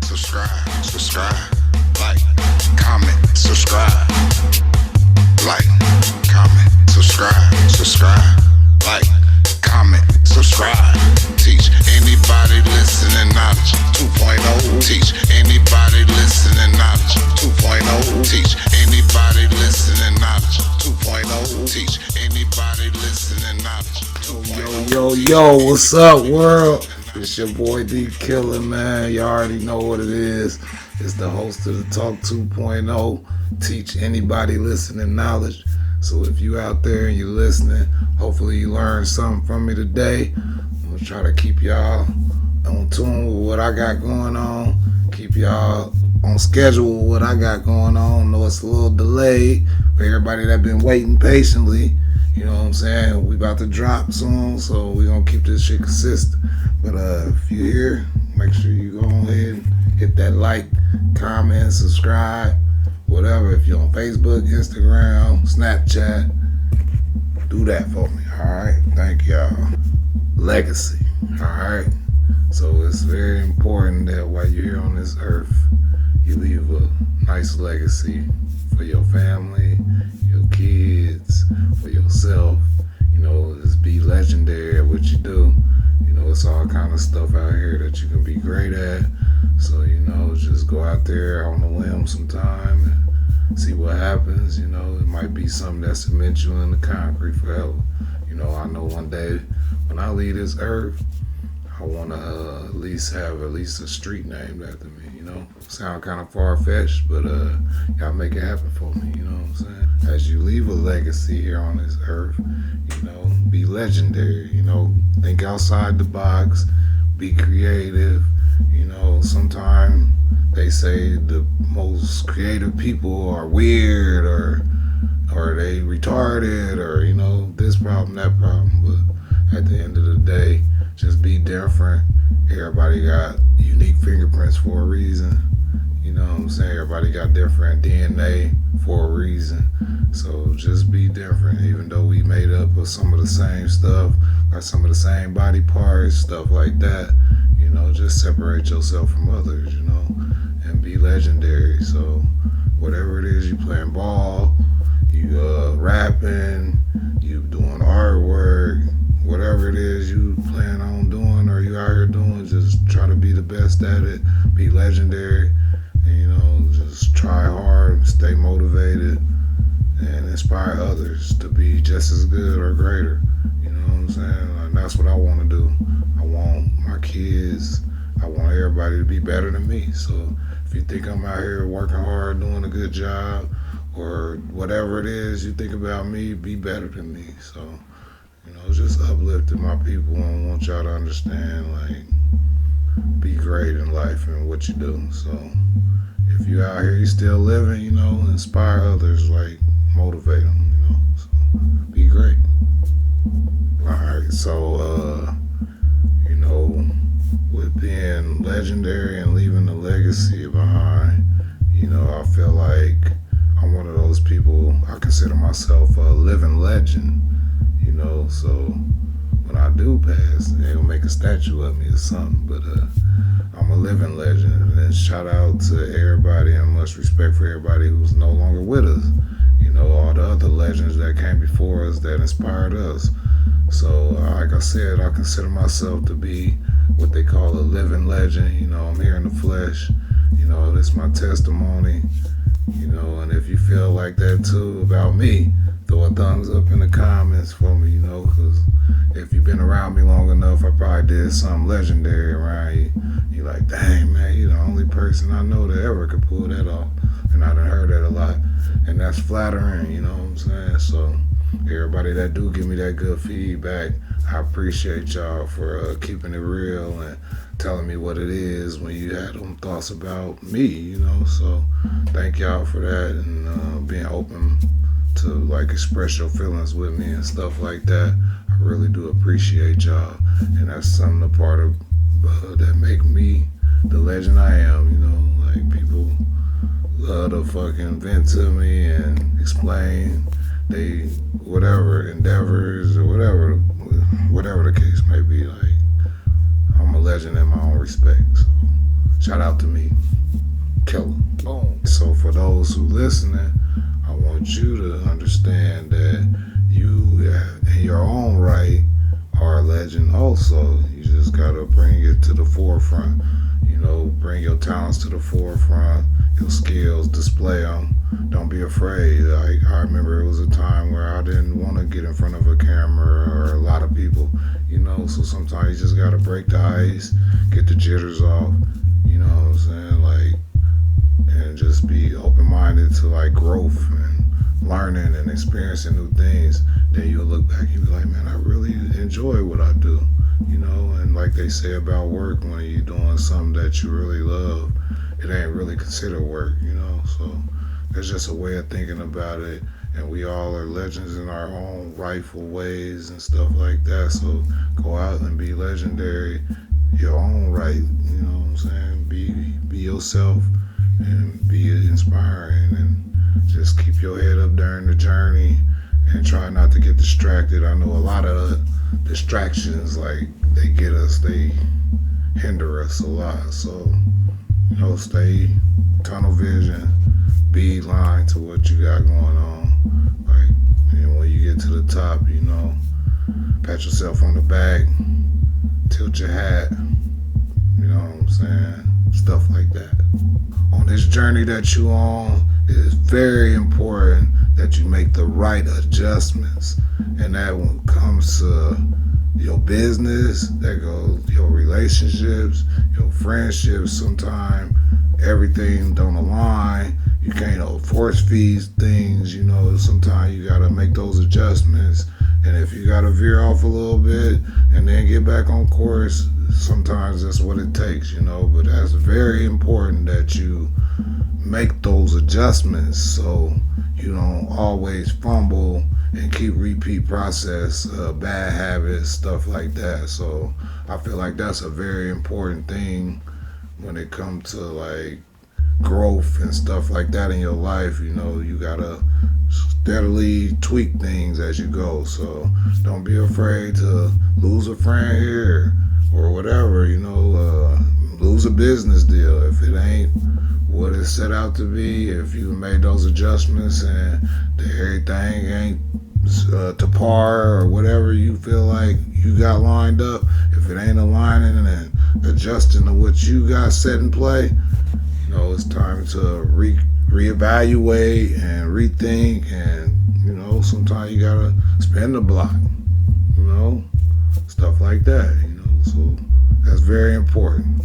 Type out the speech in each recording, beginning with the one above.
subscribe, like, comment, subscribe, like, comment, subscribe, like, comment, subscribe. Teach anybody listening knowledge 2.0. Teach anybody listening knowledge 2.0. Teach anybody listening knowledge 2.0. Teach anybody listening knowledge 2.0. Yo, what's up, world? It's your boy D-KILLA, man. You already know what it is. It's the host of the Talk 2.0. Teach anybody listening knowledge. So if you out there and you're listening, hopefully you learned something from me today. I'm going to try to keep y'all on tune with what I got going on. Keep y'all on schedule with what I got going on. I know it's a little delayed for everybody that been waiting patiently. You know what I'm saying? We about to drop soon, so we gonna keep this shit consistent. But if you're here, make sure you go ahead and hit that like, comment, subscribe, whatever. If you're on Facebook, Instagram, Snapchat, do that for me, alright? Thank y'all. Legacy, alright? So it's very important that while you're here on this earth, you leave a nice legacy for your family, your kids, for yourself. You know, just be legendary at what you do. You know, it's all kind of stuff out here that you can be great at. So, you know, just go out there on a limb sometime and see what happens. You know, it might be something that cements you in the concrete forever. You know, I know one day when I leave this earth, I want to at least have a street named after me, you know. Sound kind of far-fetched, but y'all make it happen for me, you know what I'm saying? As you leave a legacy here on this earth, you know, be legendary, you know. Think outside the box, be creative, you know. Sometimes they say the most creative people are weird or they retarded or, you know, this problem, that problem, but at the end of the day, just be different. Everybody got unique fingerprints for a reason. You know what I'm saying? Everybody got different DNA for a reason. So just be different, even though we made up of some of the same stuff, got some of the same body parts, stuff like that. You know, just separate yourself from others, you know, and be legendary. So whatever it is, you playing ball, you rapping, you doing artwork, whatever it is you plan on doing or you out here doing, just try to be the best at it, be legendary, and, you know, just try hard, stay motivated, and inspire others to be just as good or greater. You know what I'm saying? And that's what I want to do. I want my kids, I want everybody to be better than me. So if you think I'm out here working hard, doing a good job, or whatever it is you think about me, be better than me. So, you know, just uplifting my people and want y'all to understand, like, be great in life and what you do. So if you out here, you still living, you know, inspire others, like, motivate them, you know, so be great. Alright, so, you know, with being legendary and leaving a legacy behind, you know, I feel like I'm one of those people, I consider myself a living legend. You know, so when I do pass, they'll make a statue of me or something. But I'm a living legend. And shout out to everybody and much respect for everybody who's no longer with us. You know, all the other legends that came before us that inspired us. So like I said, I consider myself to be what they call a living legend. You know, I'm here in the flesh. You know, this is my testimony. You know, and if you feel like that too about me, throw a thumbs up in the comments for me, you know, because if you've been around me long enough, I probably did something legendary around you. You're like, dang, man, you're the only person I know that ever could pull that off. And I done heard that a lot. And that's flattering, you know what I'm saying? So everybody that do give me that good feedback, I appreciate y'all for keeping it real and telling me what it is when you had them thoughts about me, you know. So thank y'all for that and being open to, like, express your feelings with me and stuff like that. I really do appreciate y'all, and that's something a part of that make me the legend I am. You know, like, people love to fucking vent to me and explain they whatever endeavors or whatever the case may be. Like, I'm a legend in my own respect. So Shout out to me, Killer. Boom. So for those who listening, I want you to understand that you, in your own right, are a legend also. You just gotta bring it to the forefront. Bring your talents to the forefront, your skills, display them. Don't be afraid. Like, I remember it was a time where I didn't want to get in front of a camera or a lot of people, so sometimes you just gotta break the ice, get the jitters off, you know what I'm saying? Like, and just be open-minded to like growth and learning and experiencing new things. Then you'll look back and you'll be like, man, I really enjoy what I do. And like they say about work, when you're doing something that you really love, it ain't really considered work, So that's just a way of thinking about it. And we all are legends in our own rightful ways and stuff like that. So go out and be legendary your own right, you know what I'm saying? Be yourself and be inspiring, and just keep your head up during the journey and try not to get distracted. I know a lot of distractions, like, they hinder us a lot. So, stay tunnel vision, be line to what you got going on. Like, and when you get to the top, pat yourself on the back, tilt your hat, you know what I'm saying? Stuff like that. On this journey that you on, it is very important that you make the right adjustments. And that when it comes to your business, that goes your relationships, your friendships. Sometimes everything don't align. You can't force feed things, sometimes you gotta make those adjustments. And if you gotta veer off a little bit and then get back on course, sometimes that's what it takes, but that's very important that you make those adjustments so you don't always fumble and keep repeat process, bad habits, stuff like that. So I feel like that's a very important thing when it comes to like growth and stuff like that in your life. You gotta steadily tweak things as you go. So don't be afraid to lose a friend here or whatever, lose a business deal if it ain't what it's set out to be. If you made those adjustments and everything ain't to par or whatever you feel like you got lined up, if it ain't aligning and adjusting to what you got set in play, it's time to reevaluate and rethink. And sometimes you gotta spin the block, stuff like that. So that's very important.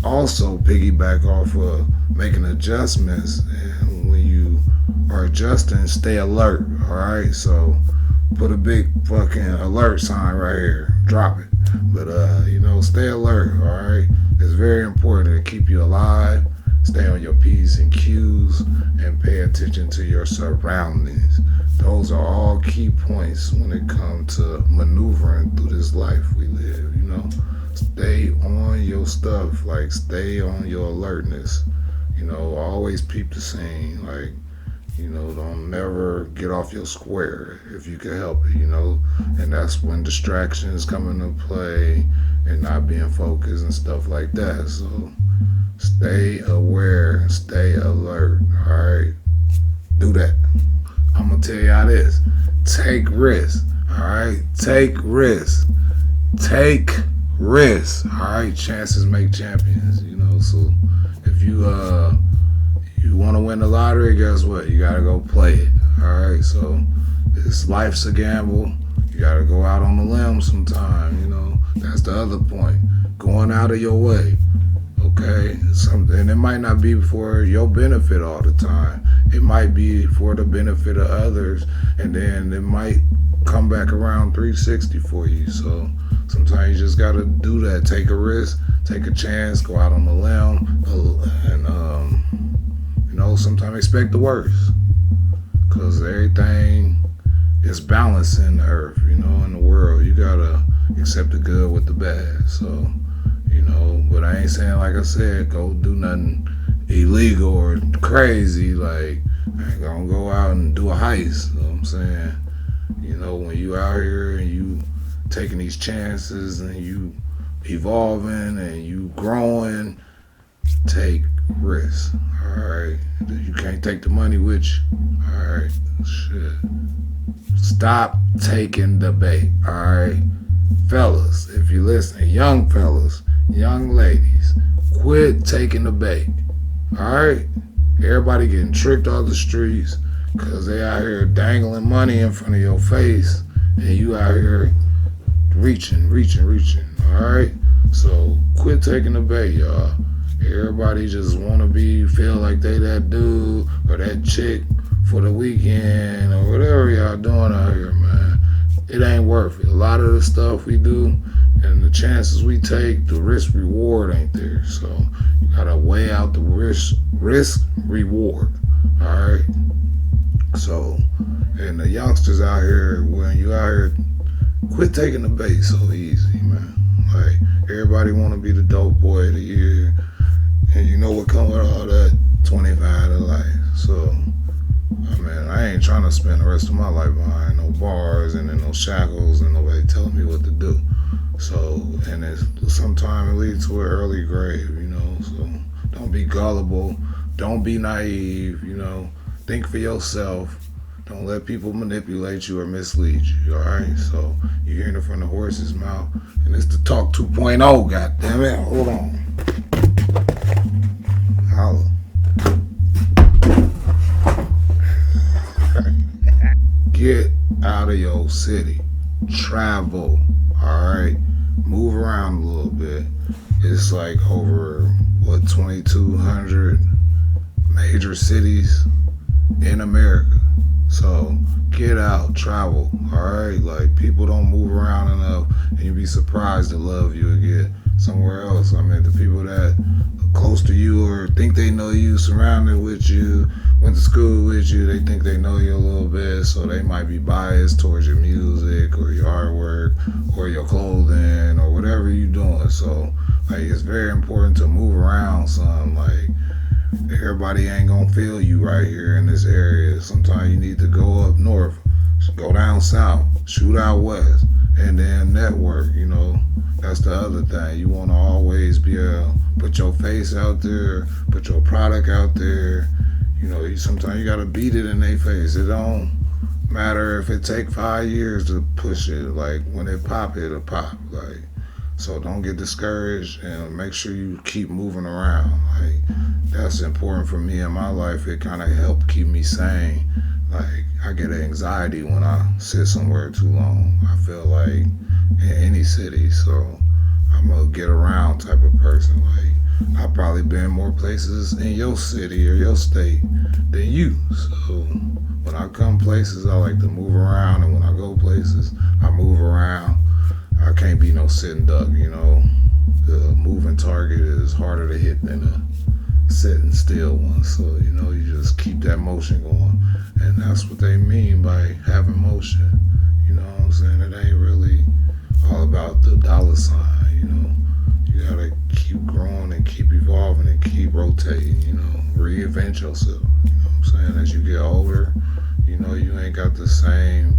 Also, piggyback off of making adjustments, and when you are adjusting, stay alert. All right, so put a big fucking alert sign right here, drop it. But stay alert. All right, it's very important to keep you alive. Stay on your P's and Q's and pay attention to your surroundings. Those are all key points when it comes to maneuvering through this life we live. Stay on your stuff, like stay on your alertness. Always peep the scene. Like, don't never get off your square if you can help it, and that's when distractions come into play and not being focused and stuff like that. So stay aware, stay alert, all right? Do that. I'm gonna tell y'all this. Take risks, all right? Take risks. Take risks, all right? Chances make champions, so if you want to win the lottery, guess what? You got to go play it, all right? So life's a gamble. You got to go out on the limb sometime, That's the other point. Going out of your way, okay? And it might not be for your benefit all the time. It might be for the benefit of others, and then it might come back around 360 for you. So sometimes you just got to do that. Take a risk, take a chance, go out on the limb, and sometimes expect the worst, because everything is balanced in the earth, in the world. You gotta accept the good with the bad. So, but I ain't saying, like I said, go do nothing illegal or crazy. Like, I ain't gonna go out and do a heist. You know what I'm saying? When you out here and you taking these chances and you evolving and you growing, take risks. Alright. You can't take the money with you. Alright. Shit. Stop taking the bait. Alright. Fellas, if you listen, young fellas, young ladies, quit taking the bait. Alright? Everybody getting tricked off the streets because they out here dangling money in front of your face and you out here reaching. Alright? So quit taking the bait, y'all. Everybody just wanna feel like they that dude or that chick for the weekend or whatever y'all doing out here, man. It ain't worth it. A lot of the stuff we do and the chances we take, the risk reward ain't there. So you gotta weigh out the risk reward. Alright? So, and the youngsters out here, when you out here, quit taking the bait so easy, man. Like, everybody wanna be the dope boy of the year. And you know what comes with all that? 25 to life. So, I ain't trying to spend the rest of my life behind no bars and in no shackles and nobody telling me what to do. So, and sometimes it leads to an early grave, you know. So, don't be gullible. Don't be naive, you know. Think for yourself. Don't let people manipulate you or mislead you, alright? So, you're hearing it from the horse's mouth. And it's the Talk 2.0, goddammit. Hold on. Holla. Get out of your city. Travel. Alright? Move around a little bit. It's like over, 2,200 major cities in America. So get out, travel. Alright? Like, people don't move around enough and you'd be surprised the love you would get somewhere else. I mean, the people that are close to you or think they know you, surrounded with you, went to school with you, they think they know you a little bit, so they might be biased towards your music or your artwork or your clothing or whatever you're doing. So, like, it's very important to move around, son. Like, everybody ain't gonna feel you right here in this area. Sometimes you need to go up north, go down south, shoot out west, and then network, you know. That's the other thing. You want to always be able to put your face out there, put your product out there. You know, sometimes you got to beat it in their face. It don't matter if it take 5 years to push it. Like, when it pop, it'll pop. Like, so don't get discouraged and make sure you keep moving around. Like, that's important for me in my life. It kind of helped keep me sane. Like, I get anxiety when I sit somewhere too long. I feel like in any city, so I'm a get around type of person. Like, I've probably been more places in your city or your state than you. So when I come places, I like to move around, and when I go places, I move around. I can't be no sitting duck, you know. The moving target is harder to hit than a sitting still one. So, you know, you just keep that motion going. And that's what they mean by having motion. You know what I'm saying? It ain't really all about the dollar sign, you know. You gotta keep growing and keep evolving and keep rotating, you know. Reinvent yourself, you know what I'm saying? As you get older, you know, you ain't got the same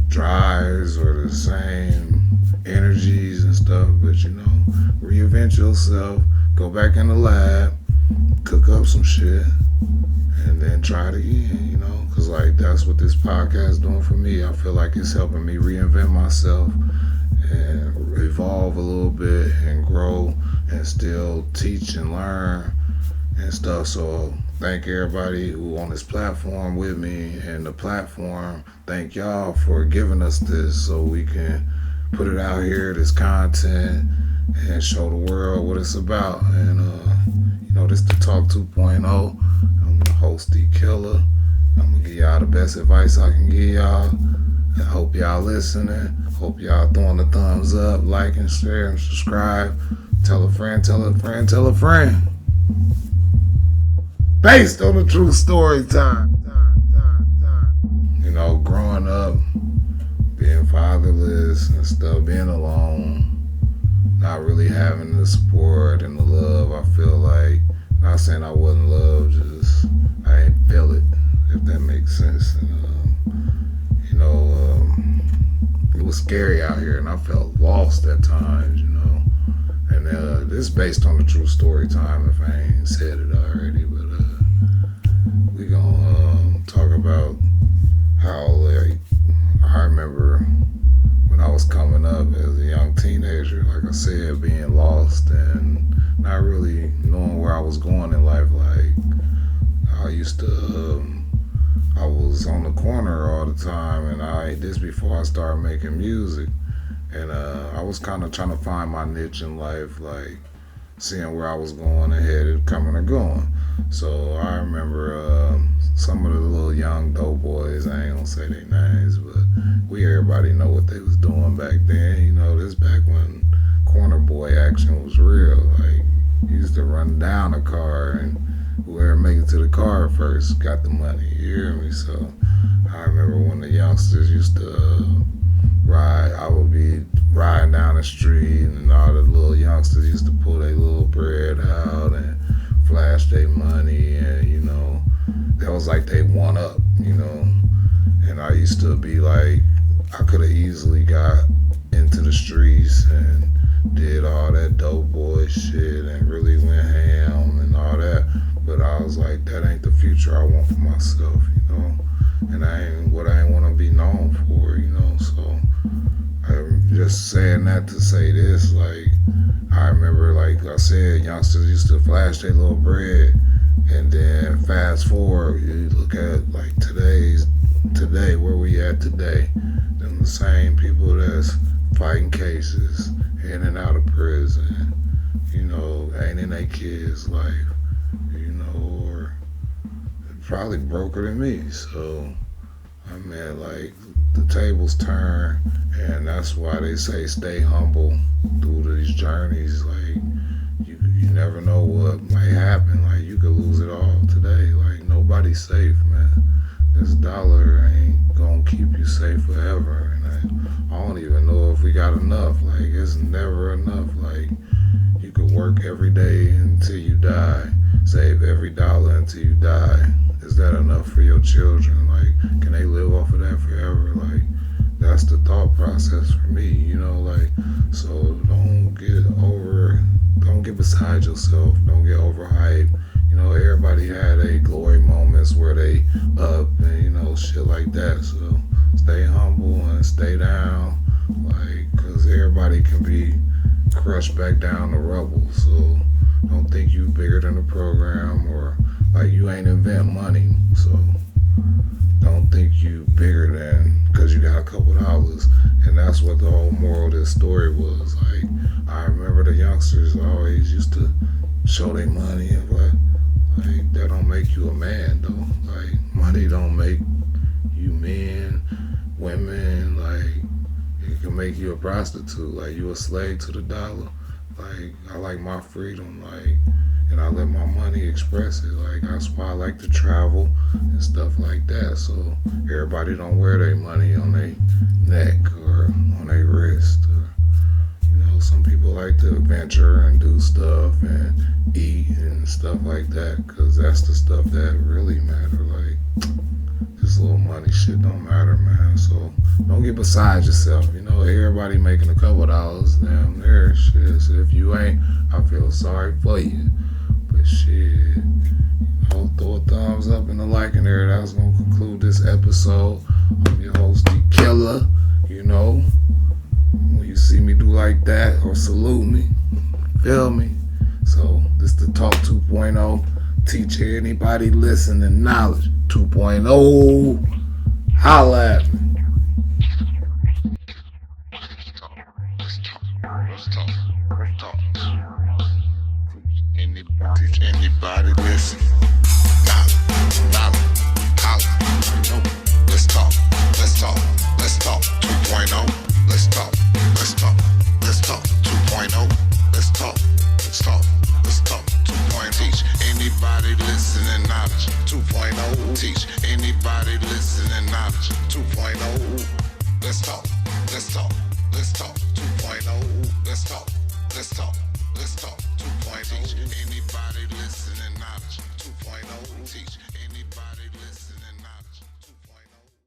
drives or the same energies and stuff, but, you know, reinvent yourself, go back in the lab, cook up some shit, and then try it again, you know, because, like, that's what this podcast is doing for me. I feel like it's helping me reinvent myself and evolve a little bit and grow and still teach and learn and stuff. So thank everybody who on this platform with me, and the platform, thank y'all for giving us this so we can put it out here, this content, and show the world what it's about. And you know, this is the Talk 2.0. I'm the host, D-KILLA. I'm gonna give y'all the best advice I can give y'all. I hope y'all listening. Hope y'all throwing the thumbs up, like and share and subscribe. Tell a friend, tell a friend, tell a friend. Based on the true story time. You know, growing up, being fatherless and stuff, being alone, not really having the support and the love. I feel like, not saying I wasn't loved, just I ain't feel it, if that makes sense. And, you know, it was scary out here, and I felt lost at times, you know. it's based on a true story time if I ain't said it already. But we gonna talk about how, like, I remember when I was coming up as a young teenager, like I said, being lost and not really knowing where I was going in life. Like, I used to, I was on the corner all the time, and this before I started making music, and I was kind of trying to find my niche in life, like seeing where I was going and headed, coming or going. So I remember some of the little young dope boys, I ain't gonna say their names, but everybody know what they was doing back then. You know, this back when corner boy action was real. Like, you used to run down a car and whoever make it to the car first got the money. You hear me? So I remember when the youngsters used to ride, I would be riding down the street and all the little youngsters used to pull their little bread out and flash their money, and you know, that was like they one up, you know. And I used to be like, I could have easily got into the streets and did all that dope boy shit and really went ham and all that, but I was like, that ain't the future I want for myself, you know, and I ain't what I ain't want to be known for, you know. So I'm just saying that to say this, like, I remember, like I said, youngsters used to flash their little bread, and then fast forward, you look at like today, where we at today, them the same people that's fighting cases, in and out of prison, you know, ain't in their kids' life, you know, or probably broker than me. So I mean, like, the tables turn, and that's why they say stay humble through these journeys. Like, you never know what might happen. Like, you could lose it all today. Like, nobody's safe, man. This dollar ain't gonna keep you safe forever, and I don't even know if we got enough. Like, it's never enough. Like, you could work every day until you die, save every dollar until you die. Is that enough for your children? Like, can they live off of that forever? Like, that's the thought process for me, you know. Like, so don't get beside yourself. Don't get overhyped. You know, everybody had a glory moments where they up and, you know, shit like that. So stay humble and stay down, like, because everybody can be crushed back down to rubble. So don't think you bigger than the program, or like you ain't invent money. So don't think you bigger than because you got a couple dollars. And that's what the whole moral of this story was. Like, I remember the youngsters always used to show their money, and like that don't make you a man though. Like, money don't make you men, women. Like, it can make you a prostitute. Like, you a slave to the dollar. Like, I like my freedom, like, and I let my money express it. Like, that's why I like to travel and stuff like that. So everybody don't wear their money on their neck or on their wrist. Or, you know, some people like to venture and do stuff and eat and stuff like that, because that's the stuff that really matter. Like, this little money shit don't matter, man. So don't get beside yourself. You know, everybody making a couple dollars, damn near shit. So if you ain't, I feel sorry for you. But shit, I'll throw a thumbs up and a like in there. That's gonna conclude this episode. I'm your host, D-KILLA. You know, when you see me do like that or salute me, feel me. So this the Talk 2.0. Teach anybody listening knowledge 2.0. Holla at me. Teach anybody listen. Knowledge, holla. Let's talk 2.0. Let's talk 2.0. Let's talk 2.0. Teach anybody listening knowledge 2.0. Teach anybody listening knowledge 2.0. Let's talk 2.0. Let's talk 2.0. Teach anybody listening knowledge 2.0. Teach anybody listening knowledge.